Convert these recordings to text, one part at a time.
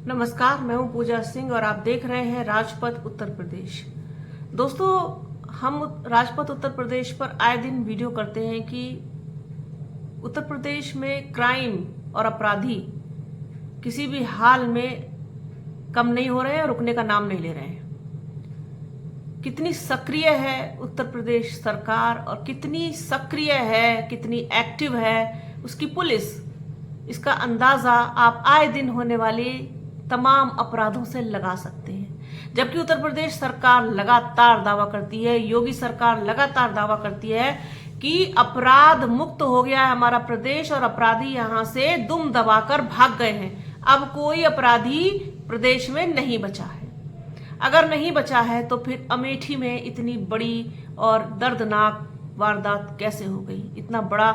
नमस्कार, मैं हूं पूजा सिंह और आप देख रहे हैं राजपथ उत्तर प्रदेश। दोस्तों, हम राजपथ उत्तर प्रदेश पर आए दिन वीडियो करते हैं कि उत्तर प्रदेश में क्राइम और अपराधी किसी भी हाल में कम नहीं हो रहे हैं और रुकने का नाम नहीं ले रहे हैं। कितनी सक्रिय है उत्तर प्रदेश सरकार और कितनी सक्रिय है, कितनी एक्टिव है उसकी पुलिस, इसका अंदाजा आप आए दिन होने वाली तमाम अपराधों से लगा सकते हैं। जबकि उत्तर प्रदेश सरकार लगातार दावा करती है, योगी सरकार लगातार दावा करती है कि अपराध मुक्त हो गया है हमारा प्रदेश और अपराधी यहां से दुम दबाकर भाग गए हैं। अब कोई अपराधी प्रदेश में नहीं बचा है। अगर नहीं बचा है तो फिर अमेठी में इतनी बड़ी और दर्दनाक वारदात कैसे हो गई, इतना बड़ा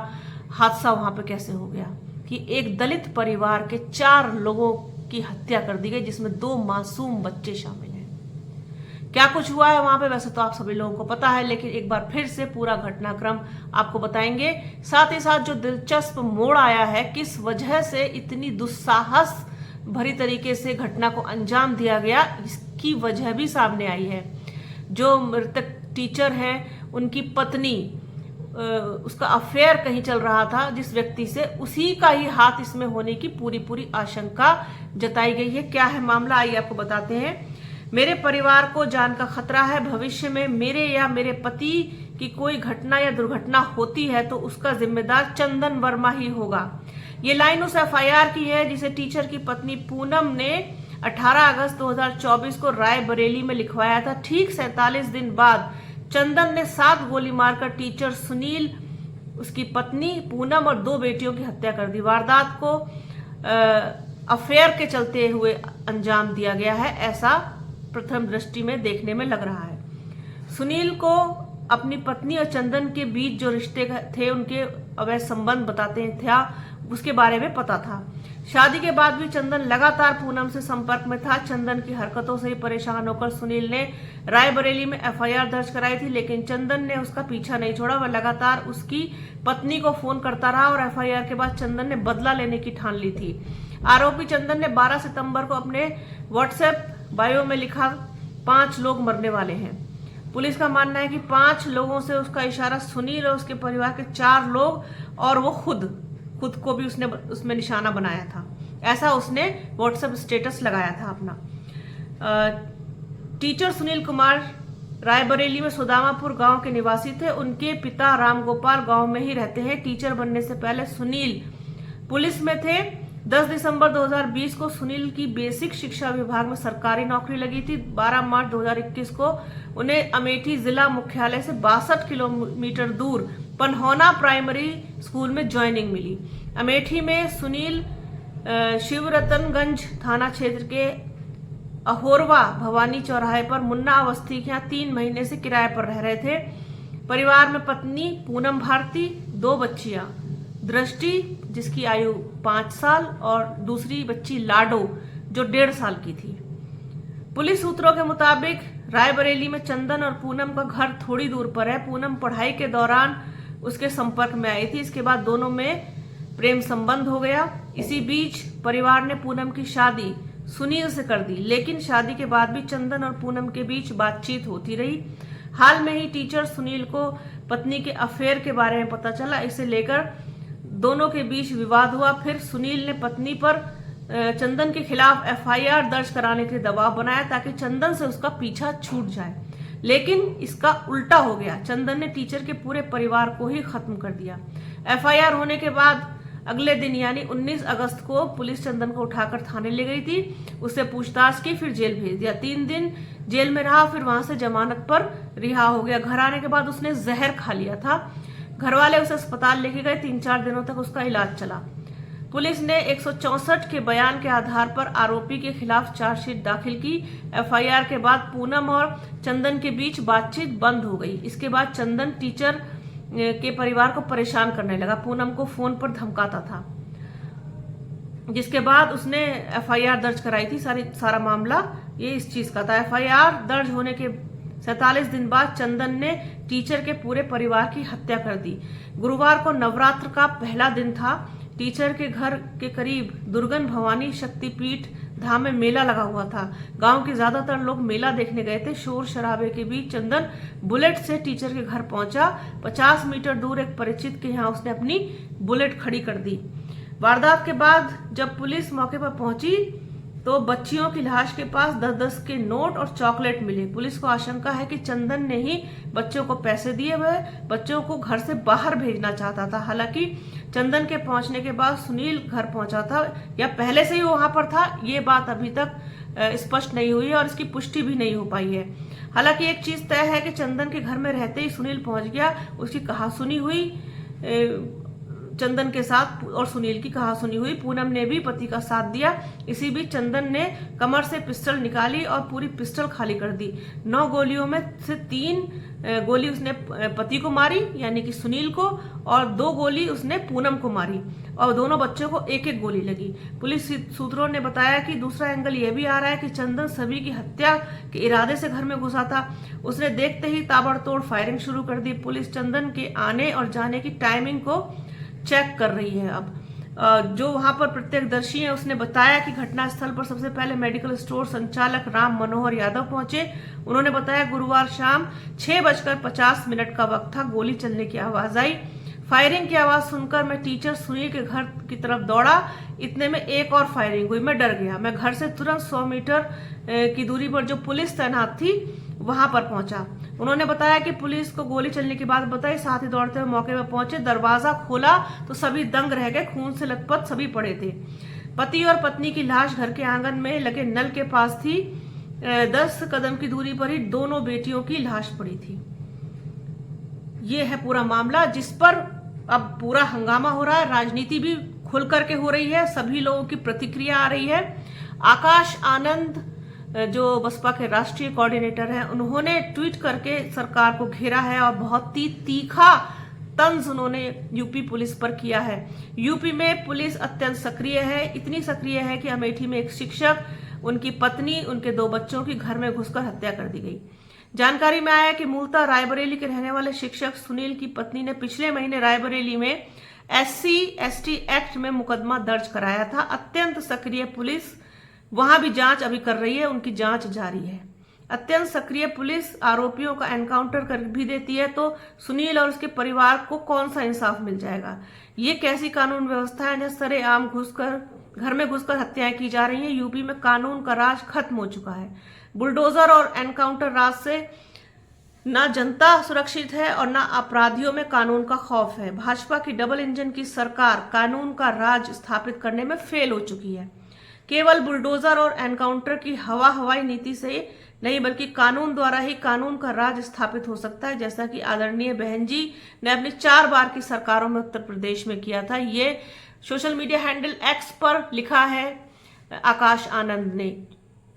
हादसा वहां पे कैसे हो गया कि एक दलित परिवार के 4 लोगों की हत्या कर दी गई, जिसमें 2 मासूम बच्चे शामिल हैं। क्या कुछ हुआ है वहां पे वैसे तो आप सभी लोगों को पता है, लेकिन एक बार फिर से पूरा घटनाक्रम आपको बताएंगे। साथ ही साथ जो दिलचस्प मोड़ आया है, किस वजह से इतनी दुस्साहस भरी तरीके से घटना को अंजाम दिया गया, इसकी वजह भी सामने आई है। जो मृतक टीचर हैं, उनकी पत्नी, उसका अफेयर कहीं चल रहा था जिस व्यक्ति से, उसी का ही हाथ इसमें होने की पूरी आशंका जताई गई है। क्या है मामला, आइए आपको बताते हैं। मेरे परिवार को जान का खतरा है। भविष्य में मेरे या मेरे पति की कोई घटना या दुर्घटना होती है तो उसका जिम्मेदार चंदन वर्मा ही होगा। ये लाइन उस एफआईआर की है जिसे टीचर की पत्नी पूनम ने 18 अगस्त 2024 को रायबरेली में लिखवाया था। ठीक 47 दिन बाद चंदन ने 7 गोली मारकर टीचर सुनील, उसकी पत्नी पूनम और 2 बेटियों की हत्या कर दी। वारदात को अफेयर के चलते हुए अंजाम दिया गया है, ऐसा प्रथम दृष्टि में देखने में लग रहा है। सुनील को अपनी पत्नी और चंदन के बीच जो रिश्ते थे, उनके अवैध संबंध बताते थे, उसके बारे में पता था। शादी के बाद भी चंदन लगातार पूनम से संपर्क में था। चंदन की हरकतों से ही परेशान होकर सुनील ने रायबरेली में एफआईआर दर्ज कराई थी, लेकिन चंदन ने उसका पीछा नहीं छोड़ा। वह लगातार उसकी पत्नी को फोन करता रहा और एफआईआर के बाद चंदन ने बदला लेने की ठान ली थी। आरोपी चंदन ने 12 सितंबर को अपने व्हाट्सएप बायो में लिखा, 5 लोग मरने वाले हैं। पुलिस का मानना है कि 5 लोगों से उसका इशारा सुनील और उसके परिवार के 4 लोग और वो खुद को भी उसने उसमें निशाना बनाया था, ऐसा उसने व्हाट्सएप स्टेटस लगाया था अपना। टीचर सुनील कुमार रायबरेली में सुदामापुर गांव के निवासी थे। उनके पिता रामगोपाल गांव में ही रहते हैं। टीचर बनने से पहले सुनील पुलिस में थे। 10 दिसंबर 2020 को सुनील की बेसिक शिक्षा विभाग में सरकारी नौकरी लगी थी। 12 मार्च 2021 को उन्हें अमेठी जिला मुख्यालय से 62 किलोमीटर दूर पनहौना प्राइमरी स्कूल में ज्वाइनिंग मिली। अमेठी में सुनील शिवरतनगंज थाना क्षेत्र के अहोरवा भवानी चौराहे पर मुन्ना अवस्थी के यहाँ 3 महीने से किराए पर रह रहे थे। परिवार में पत्नी पूनम भारती, 2 बच्चियां, दृष्टि जिसकी आयु 5 साल और दूसरी बच्ची लाडो जो 1.5 साल की थी। पुलिस सूत्रों के मुताबिक रायबरेली में चंदन और पूनम का घर थोड़ी दूर पर है। पूनम पढ़ाई के दौरान उसके संपर्क में आई थी। इसके बाद दोनों में प्रेम संबंध हो गया। इसी बीच परिवार ने पूनम की शादी सुनील से कर दी, लेकिन शादी के बाद भी चंदन और पूनम के बीच बातचीत होती रही। हाल में ही टीचर सुनील को पत्नी के अफेयर के बारे में पता चला। इसे लेकर दोनों के बीच विवाद हुआ। फिर सुनील ने पत्नी पर चंदन के खिलाफ एफआईआर दर्ज कराने के दबाव बनाया ताकि चंदन से उसका पीछा छूट जाए, लेकिन इसका उल्टा हो गया। चंदन ने टीचर के पूरे परिवार को ही खत्म कर दिया। एफआईआर होने के बाद अगले दिन यानी 19 अगस्त को पुलिस चंदन को उठाकर थाने ले गई थी। उससे पूछताछ की, फिर जेल भेज दिया। 3 दिन जेल में रहा, फिर वहां से जमानत पर रिहा हो गया। घर आने के बाद उसने जहर खा लिया था। घर वाले उसे अस्पताल लेके गए। 3-4 दिनों तक उसका इलाज चला। पुलिस ने 164 के बयान के आधार पर आरोपी के खिलाफ चार्जशीट दाखिल की। एफआईआर के बाद पूनम और चंदन के बीच बातचीत बंद हो गई। इसके बाद चंदन टीचर के परिवार को परेशान करने लगा, पूनम को फोन पर धमकाता था, जिसके बाद उसने एफआईआर दर्ज कराई थी। सारा मामला ये इस चीज का था। एफआईआर दर्ज होने के 47 दिन बाद चंदन ने टीचर के पूरे परिवार की हत्या कर दी। गुरुवार को नवरात्र का पहला दिन था। टीचर के घर के करीब दुर्गन भवानी शक्तिपीठ धाम में मेला लगा हुआ था। गांव के ज्यादातर लोग मेला देखने गए थे। शोर शराबे के बीच चंदन बुलेट से टीचर के घर पहुंचा। 50 मीटर दूर एक परिचित के यहाँ उसने अपनी बुलेट खड़ी कर दी। वारदात के बाद जब पुलिस मौके पर पहुंची तो बच्चियों की लाश के पास 10-10 के नोट और चॉकलेट मिले। पुलिस को आशंका है कि चंदन ने ही बच्चों को पैसे दिए, वह बच्चों को घर से बाहर भेजना चाहता था। हालांकि चंदन के पहुंचने के बाद सुनील घर पहुंचा था या पहले से ही वहां पर था, ये बात अभी तक स्पष्ट नहीं हुई है और इसकी पुष्टि भी नहीं हो पाई है। हालांकि एक चीज तय है कि चंदन के घर में रहते ही सुनील पहुंच गया। उसकी कहासुनी हुई चंदन के साथ और सुनील की कहासुनी हुई। पूनम ने भी पति का साथ दिया। इसी बीच चंदन ने कमर से पिस्टल निकाली और पूरी पिस्टल खाली कर दी। 9 गोलियों में से 3 गोली उसने पति को मारी यानी कि सुनील को, और 2 गोली उसने पूनम को मारी और दोनों बच्चों को 1-1 गोली लगी। पुलिस सूत्रों ने बताया कि दूसरा एंगल यह भी आ रहा है कि चंदन सभी की हत्या के इरादे से घर में घुसा था। उसने देखते ही ताबड़तोड़ फायरिंग शुरू कर दी। पुलिस चंदन के आने और जाने की टाइमिंग को चेक कर रही है। अब जो वहां पर प्रत्यक्षदर्शी है उसने बताया कि घटनास्थल पर सबसे पहले मेडिकल स्टोर संचालक राम मनोहर यादव पहुंचे। उन्होंने बताया गुरुवार शाम 6:50 का वक्त था। गोली चलने की आवाज आई। फायरिंग की आवाज सुनकर मैं टीचर सुनील के घर की तरफ दौड़ा। इतने में एक और फायरिंग हुई। मैं डर गया। मैं घर से तुरंत 100 मीटर की दूरी पर जो पुलिस तैनात थी वहां पर पहुंचा। उन्होंने बताया कि पुलिस को गोली चलने की बात बताई। साथ ही दौड़ते हुए मौके पर पहुंचे। दरवाजा खोला तो सभी दंग रह गए। खून से लथपथ सभी पड़े थे। पति और पत्नी की लाश घर के आंगन में लगे नल के पास थी। 10 कदम की दूरी पर ही दोनों बेटियों की लाश पड़ी थी। ये है पूरा मामला जिस पर अब पूरा हंगामा हो रहा है। राजनीति भी खुल करके हो रही है। सभी लोगों की प्रतिक्रिया आ रही है। आकाश आनंद जो बसपा के राष्ट्रीय कोऑर्डिनेटर हैं, उन्होंने ट्वीट करके सरकार को घेरा है और बहुत ही तीखा तंज उन्होंने यूपी पुलिस पर किया है। यूपी में पुलिस अत्यंत सक्रिय है। इतनी सक्रिय है कि अमेठी में एक शिक्षक, उनकी पत्नी, उनके 2 बच्चों की घर में घुसकर हत्या कर दी गई। जानकारी में आया कि मूलतः रायबरेली के रहने वाले शिक्षक सुनील की पत्नी ने पिछले महीने रायबरेली में SC/ST एक्ट में मुकदमा दर्ज कराया था। अत्यंत सक्रिय पुलिस वहां भी जांच अभी कर रही है। उनकी जांच जारी है। अत्यंत सक्रिय पुलिस आरोपियों का एनकाउंटर कर भी देती है तो सुनील और उसके परिवार को कौन सा इंसाफ मिल जाएगा? ये कैसी कानून व्यवस्था है जहां सरेआम घर में घुसकर हत्याएं की जा रही हैं? यूपी में कानून का राज खत्म हो चुका है। बुलडोजर और एनकाउंटर राज से ना जनता सुरक्षित है और ना अपराधियों में कानून का खौफ है। भाजपा की डबल इंजन की सरकार कानून का राज स्थापित करने में फेल हो चुकी है। केवल बुलडोजर और एनकाउंटर की हवाई नीति से नहीं बल्कि कानून द्वारा ही कानून का राज स्थापित हो सकता है, जैसा कि आदरणीय बहन जी ने अपनी 4 बार की सरकारों में उत्तर प्रदेश में किया था। ये सोशल मीडिया हैंडल X पर लिखा है आकाश आनंद ने,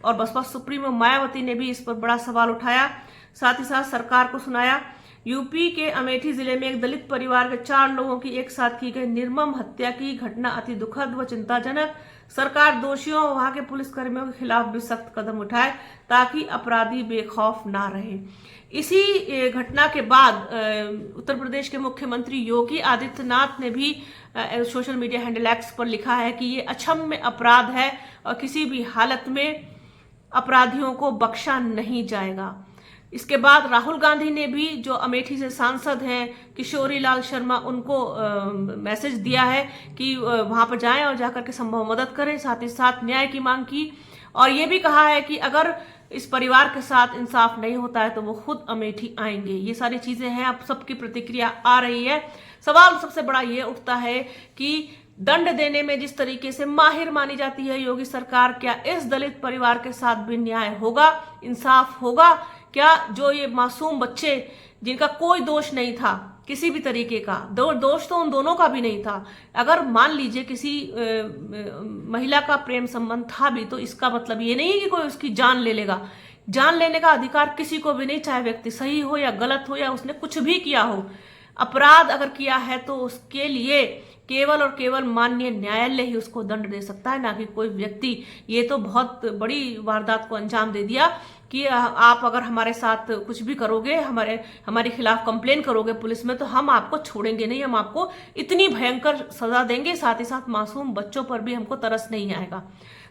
और बसपा सुप्रीमो मायावती ने भी इस पर बड़ा सवाल उठाया। साथ ही साथ सरकार को सुनाया। यूपी के अमेठी जिले में एक दलित परिवार के 4 लोगों की एक साथ की गई निर्मम हत्या की घटना अति दुखद व चिंताजनक। सरकार दोषियों और वहां के पुलिसकर्मियों के खिलाफ भी सख्त कदम उठाए ताकि अपराधी बेखौफ ना रहे। इसी घटना के बाद उत्तर प्रदेश के मुख्यमंत्री योगी आदित्यनाथ ने भी सोशल मीडिया हैंडल X पर लिखा है कि ये अक्षम्य अपराध है और किसी भी हालत में अपराधियों को बख्शा नहीं जाएगा। इसके बाद राहुल गांधी ने भी, जो अमेठी से सांसद हैं किशोरी लाल शर्मा, उनको मैसेज दिया है कि वहां पर जाएं और जाकर के संभव मदद करें। साथ ही साथ न्याय की मांग की और ये भी कहा है कि अगर इस परिवार के साथ इंसाफ नहीं होता है तो वो खुद अमेठी आएंगे। ये सारी चीजें हैं, अब सबकी प्रतिक्रिया आ रही है। सवाल सबसे बड़ा ये उठता है कि दंड देने में जिस तरीके से माहिर मानी जाती है योगी सरकार, क्या इस दलित परिवार के साथ भी न्याय होगा, इंसाफ होगा? क्या जो ये मासूम बच्चे जिनका कोई दोष नहीं था किसी भी तरीके का, दोष तो उन दोनों का भी नहीं था, अगर मान लीजिए किसी महिला का प्रेम संबंध था भी तो इसका मतलब ये नहीं है कि कोई उसकी जान ले लेगा। जान लेने का अधिकार किसी को भी नहीं, चाहे व्यक्ति सही हो या गलत हो या उसने कुछ भी किया हो। अपराध अगर किया है तो उसके लिए केवल और केवल माननीय न्यायालय ही उसको दंड दे सकता है, ना कि कोई व्यक्ति। ये तो बहुत बड़ी वारदात को अंजाम दे दिया कि आप अगर हमारे साथ कुछ भी करोगे, हमारे खिलाफ कंप्लेन करोगे पुलिस में, तो हम आपको छोड़ेंगे नहीं, हम आपको इतनी भयंकर सजा देंगे, साथ ही साथ मासूम बच्चों पर भी हमको तरस नहीं आएगा।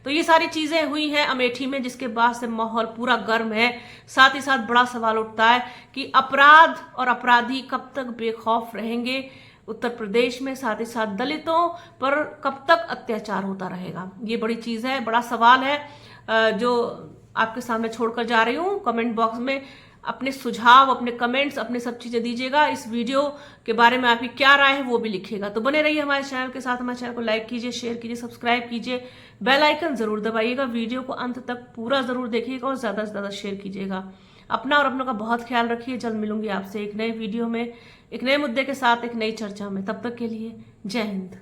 तो ये सारी चीजें हुई हैं अमेठी में, जिसके बाद से माहौल पूरा गर्म है। साथ ही साथ बड़ा सवाल उठता है कि अपराध और अपराधी कब तक बेखौफ रहेंगे उत्तर प्रदेश में, साथ ही साथ दलितों पर कब तक अत्याचार होता रहेगा। ये बड़ी चीज है, बड़ा सवाल है जो आपके सामने छोड़कर जा रही हूँ। कमेंट बॉक्स में अपने सुझाव, अपने कमेंट्स, अपने सब चीजें दीजिएगा। इस वीडियो के बारे में आपकी क्या राय है वो भी लिखिएगा। तो बने रहिए हमारे चैनल के साथ, हमारे चैनल को लाइक कीजिए, शेयर कीजिए, सब्सक्राइब कीजिए, बेल आइकन जरूर दबाइएगा। वीडियो को अंत तक पूरा जरूर देखिएगा और ज्यादा से ज्यादा शेयर कीजिएगा। अपना और अपनों का बहुत ख्याल रखिए। जल्द मिलूंगी आपसे एक नए वीडियो में, एक नए मुद्दे के साथ, एक नई चर्चा में। तब तक के लिए जय हिंद।